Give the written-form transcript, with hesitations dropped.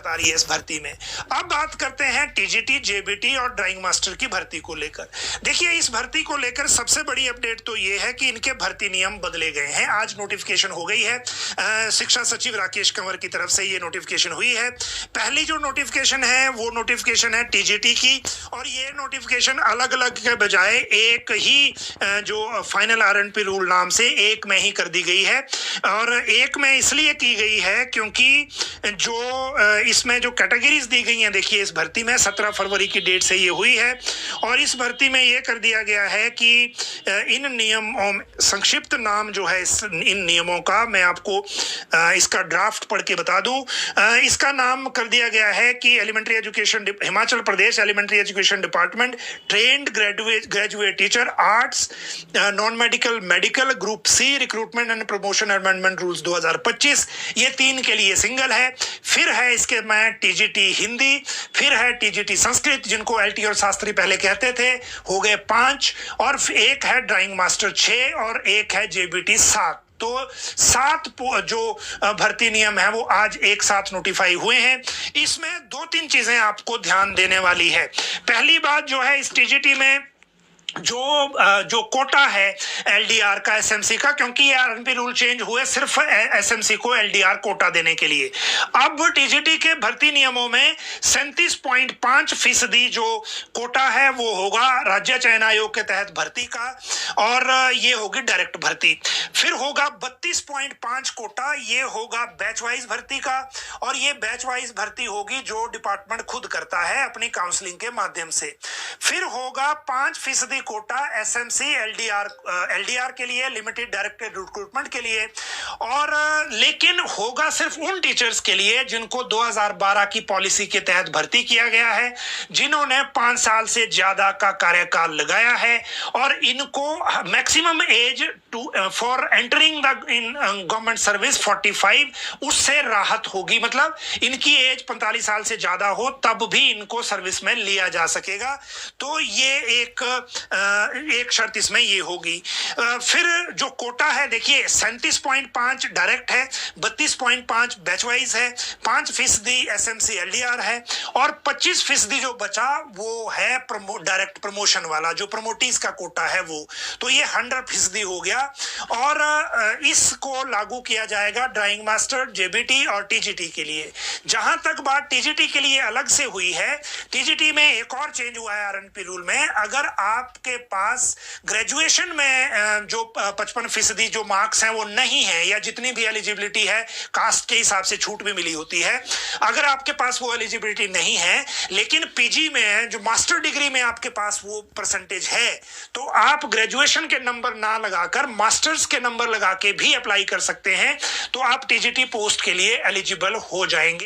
दिक्कत आ रही है इस भर्ती में। अब बात करते हैं टीजीटी, जेबीटी और ड्राइंग मास्टर की भर्ती को लेकर। देखिए, इस भर्ती को लेकर सबसे बड़ी अपडेट तो ये है कि इनके भर्ती नियम बदले गए हैं। आज नोटिफिकेशन हो गई है, शिक्षा सचिव राकेश कंवर की तरफ से ये नोटिफिकेशन हुई है। पहली जो नोटिफिकेशन है वो नोटिफिकेशन है टीजीटी की, और ये नोटिफिकेशन अलग अलग के बजाय एक ही जो फाइनल आरएनपी रूल नाम से एक में ही कर दी गई है। और एक में इसलिए की गई है क्योंकि जो इसमें जो कैटेगरीज दी गई हैं, देखिए इस भर्ती में 17 फरवरी की डेट से ये हुई है, और इस भर्ती में ये कर दिया गया है कि इन नियमों, संक्षिप्त नाम जो है इन नियमों का, मैं आपको इसका ड्राफ्ट पढ़ के बता दूं। इसका नाम कर दिया गया है कि elementary education, Himachal Pradesh elementary education department trained graduate teacher arts non medical medical group C recruitment and promotion amendment rules 2025। ये 3 के लिए सिंगल है। फिर है इसके में टीजीटी हिंदी, फिर है टीजीटी संस्कृत जिनको एलटी और शास्त्री पहले कहते थे, हो गए 5, और एक है ड्राइंग मास्टर 6, और एक है जेबीटी 7। तो 7 जो भर्ती नियम है वो आज एक साथ नोटिफाई हुए हैं। इसमें 2-3 चीजें आपको ध्यान देने वाली है। पहली बात जो है, इस टीजीटी में जो कोटा है एलडीआर का, एसएमसी का, क्योंकि ये आरएनपी रूल चेंज हुए सिर्फ एसएमसी को एलडीआर कोटा देने के लिए। अब टीजीटी के भर्ती नियमों में 37.5% जो कोटा है वो होगा राज्य चयन आयोग के तहत भर्ती का, और ये होगी डायरेक्ट भर्ती। फिर होगा 32.5 कोटा, ये होगा बैच वाइज भर्ती का, और ये बैच वाइज भर्ती होगी जो डिपार्टमेंट खुद करता है अपनी काउंसलिंग के माध्यम से। फिर होगा 5% कोटा एसएमसी एलडीआर के लिए, लिमिटेड डायरेक्टेड रिक्रूटमेंट के लिए, और लेकिन होगा सिर्फ उन टीचर्स के लिए जिनको 2012 की पॉलिसी के तहत भर्ती किया गया है, जिन्होंने 5 साल से ज्यादा का कार्यकाल लगाया है, और इनको maximum age for entering the in government service 45, उससे राहत होगी। मतलब इनकी एज 45 साल से ज्यादा हो तब भी इनको सर्विस में लिया जा सकेगा। तो ये एक शर्त इसमें ये होगी। फिर जो कोटा है, देखिए 37.5 डायरेक्ट है, 32.5 बैच वाइज है, 5% एसएमसी एलडीआर है, और 25% जो बचा वो है डायरेक्ट प्रमोशन वाला, जो प्रमोटीज का कोटा है वो। तो ये 100% हो गया, और इसको लागू किया जाएगा ड्राइंग मास्टर, जेबीटी और टीजीटी के लिए। जहां तक बात टीजीटी के लिए अलग से हुई है, टीजीटी में एक और चेंज हुआ है आरएनपी रूल में। अगर आपके पास ग्रेजुएशन में जो 55% जो मार्क्स हैं वो नहीं है, या जितनी भी एलिजिबिलिटी है कास्ट के हिसाब से छूट भी मिली होती है, अगर आपके पास वो एलिजिबिलिटी नहीं है, लेकिन पीजी में जो मास्टर डिग्री में आपके पास वो परसेंटेज है, तो आप ग्रेजुएशन के नंबर ना लगाकर मास्टर्स के नंबर लगा के भी अप्लाई कर सकते हैं। तो आप टीजीटी पोस्ट के लिए एलिजिबल हो जाएंगे।